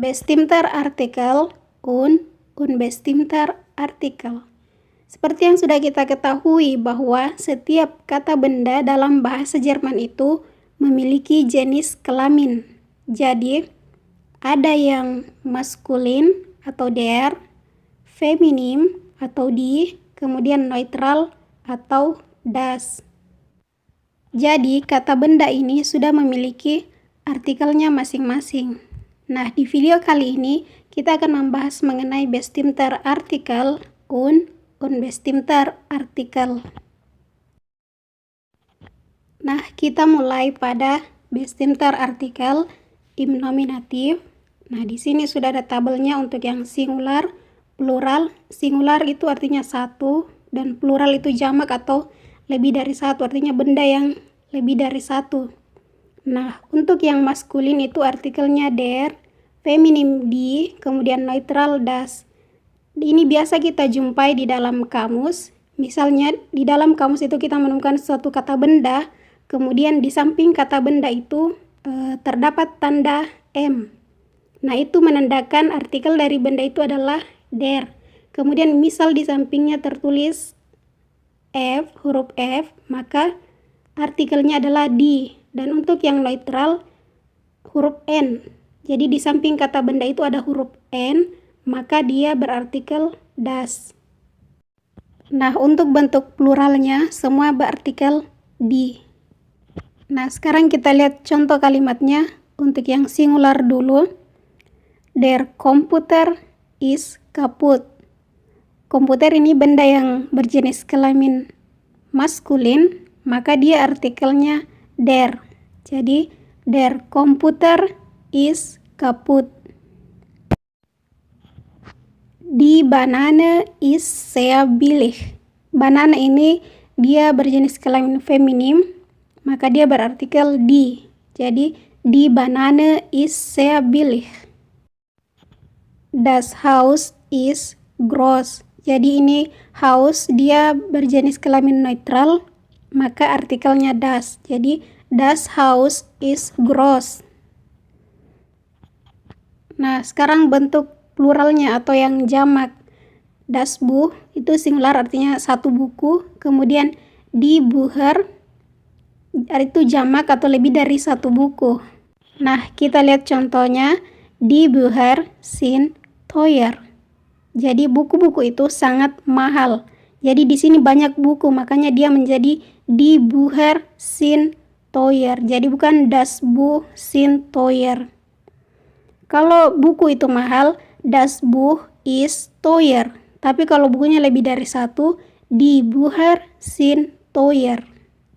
bestimmter Artikel und unbestimmter Artikel. Seperti yang sudah kita ketahui bahwa setiap kata benda dalam bahasa Jerman itu memiliki jenis kelamin. Jadi, ada yang maskulin atau der, feminim atau die, kemudian neutral atau das. Jadi, kata benda ini sudah memiliki artikelnya masing-masing. Nah, di video kali ini kita akan membahas mengenai bestimmter Artikel und unbestimmter Artikel. Nah, kita mulai pada bestimmter Artikel im nominatif. Nah, di sini sudah ada tabelnya untuk yang singular, plural. Singular itu artinya satu, dan plural itu jamak atau lebih dari satu, artinya benda yang lebih dari satu. Nah, untuk yang maskulin itu artikelnya der, feminim die, kemudian neutral das. Ini biasa kita jumpai di dalam kamus. Misalnya di dalam kamus itu kita menemukan suatu kata benda, kemudian di samping kata benda itu terdapat tanda M. Nah, itu menandakan artikel dari benda itu adalah der. Kemudian misal di sampingnya tertulis F, huruf F, maka artikelnya adalah die. Dan untuk yang neutral, huruf N. Jadi di samping kata benda itu ada huruf N, maka dia berartikel das. Nah, untuk bentuk pluralnya semua berartikel die. Nah, sekarang kita lihat contoh kalimatnya. Untuk yang singular dulu. Der Computer ist kaputt. Komputer ini benda yang berjenis kelamin maskulin, maka dia artikelnya der. Jadi, der Computer ist kaputt. Die Banane ist sehr billig. Banana ini dia berjenis kelamin feminim, maka dia berartikel die. Jadi, die Banane ist sehr billig. Das Haus ist groß. Jadi ini Haus dia berjenis kelamin neutral, maka artikelnya das. Jadi, das Haus ist groß. Nah, sekarang bentuk pluralnya atau yang jamak. Das Buch itu singular artinya satu buku, kemudian die Bücher itu jamak atau lebih dari satu buku. Nah, kita lihat contohnya. Die Bücher sind teuer. Jadi buku-buku itu sangat mahal. Jadi di sini banyak buku, makanya dia menjadi die Bücher sind teuer. Jadi bukan das Buch sind teuer. Kalau buku itu mahal, das Buch ist teuer. Tapi kalau bukunya lebih dari satu, die Bücher sind teuer.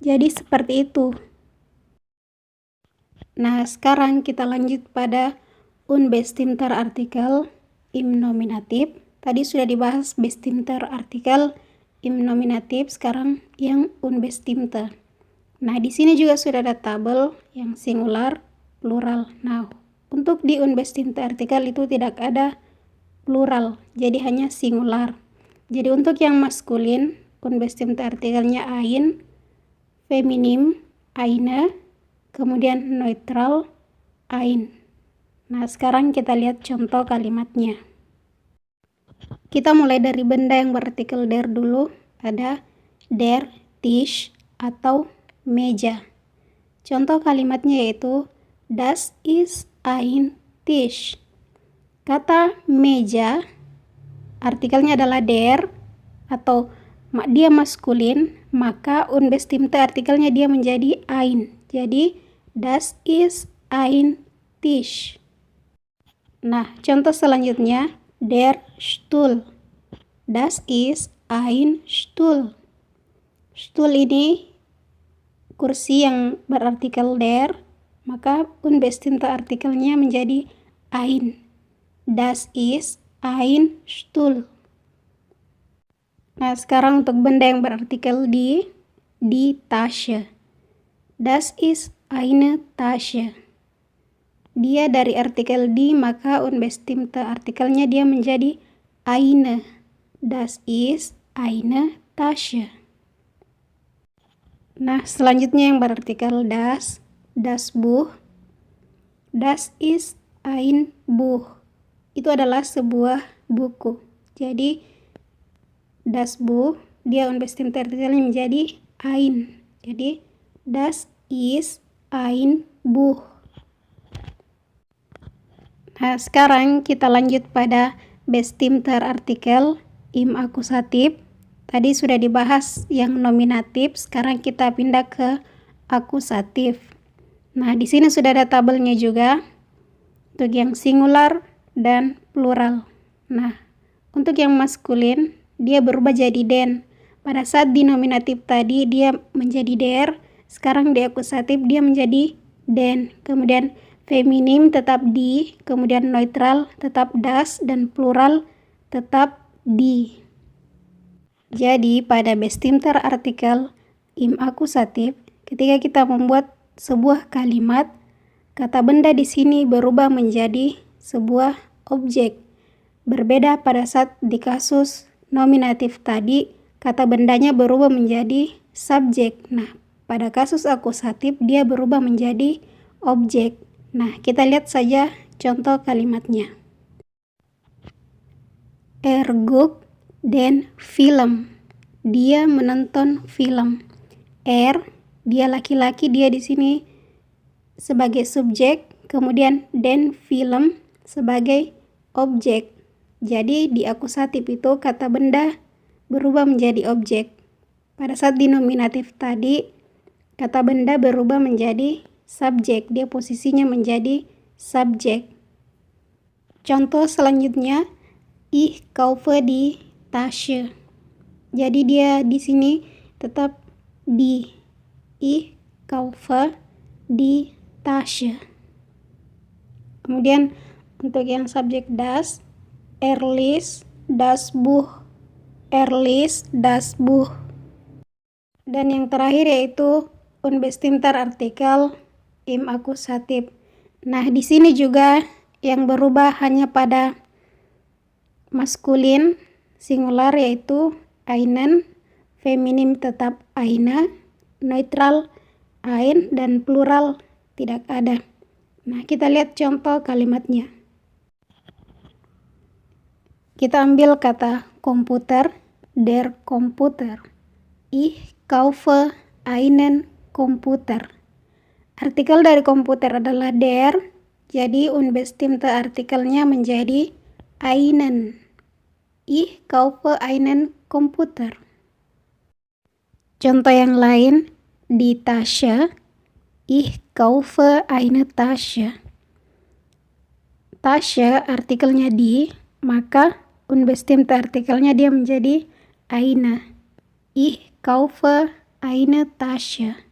Jadi seperti itu. Nah, sekarang kita lanjut pada unbestimmter Artikel im nominatif. Tadi sudah dibahas bestimmter Artikel im nominatif, sekarang yang unbestimmter. Nah, di sini juga sudah ada tabel yang singular, plural. Nah, untuk di unbestimmter Artikel itu tidak ada plural, jadi hanya singular. Jadi untuk yang maskulin, unbestimmter Artikelnya ein, feminim, eine, kemudian neutral, ein. Nah, sekarang kita lihat contoh kalimatnya. Kita mulai dari benda yang berartikel der dulu. Ada der Tisch atau meja. Contoh kalimatnya yaitu das ist ein Tisch. Kata meja artikelnya adalah der atau dia maskulin, maka unbestimmter artikelnya dia menjadi ein. Jadi das ist ein Tisch. Nah, contoh selanjutnya der Stuhl. Das ist ein Stuhl. Stuhl ini kursi yang berartikel der, maka unbestimmter artikelnya menjadi ein. Das ist ein Stuhl. Nah, sekarang untuk benda yang berartikel die Tasche. Das ist eine Tasche. Dia dari artikel die, maka unbestimmter artikelnya dia menjadi eine. Das ist eine Tasche. Nah, selanjutnya yang berartikel das Buch. Das ist ein Buch. itu adalah sebuah buku. Jadi das Buch dia unbestimmte artikelnya menjadi ein. Jadi das ist ein Buch. Nah, sekarang kita lanjut pada bestimmter artikel im akusatif. Tadi sudah dibahas yang nominatif, sekarang kita pindah ke akusatif. Nah, di sini sudah ada tabelnya juga untuk yang singular dan plural. Nah, untuk yang maskulin dia berubah jadi den. Pada saat di nominatif tadi dia menjadi der, sekarang di akusatif dia menjadi den. Kemudian feminim tetap di, kemudian neutral tetap das, dan plural tetap di. Jadi pada bestimmter artikel im akusatif, ketika kita membuat sebuah kalimat, kata benda di sini berubah menjadi sebuah objek. Berbeda pada saat di kasus nominatif tadi, kata bendanya berubah menjadi subjek. Nah, pada kasus akusatif dia berubah menjadi objek. Nah, kita lihat saja contoh kalimatnya. Guckt den Film. Dia menonton film. Dia laki-laki, dia di sini sebagai subjek, kemudian den Film sebagai objek. Jadi di akusatif itu kata benda berubah menjadi objek. Pada saat di nominatif tadi, kata benda berubah menjadi subjek. Dia posisinya menjadi subjek. Contoh selanjutnya, ich kaufe die Tasche. Jadi dia di sini tetap di. Ich kaufe die Tasche. Kemudian untuk yang subjek das, liest das Buch. Liest das Buch. Dan yang terakhir yaitu unbestimmter artikel im akusatif. Nah, di sini juga yang berubah hanya pada maskulin singular yaitu einen, feminim tetap eine, neutral ein, dan plural tidak ada. Nah, kita lihat contoh kalimatnya. Kita ambil kata komputer, der Computer. Ich kaufe einen Computer. Artikel dari komputer adalah der, jadi unbestimmte artikelnya menjadi einen. Ich kaufe einen Computer. Contoh yang lain, die Tasche. Ich kaufe eine Tasche. Tasche artikelnya di, maka unbestimmte artikelnya dia menjadi eine. Ich kaufe eine Tasche.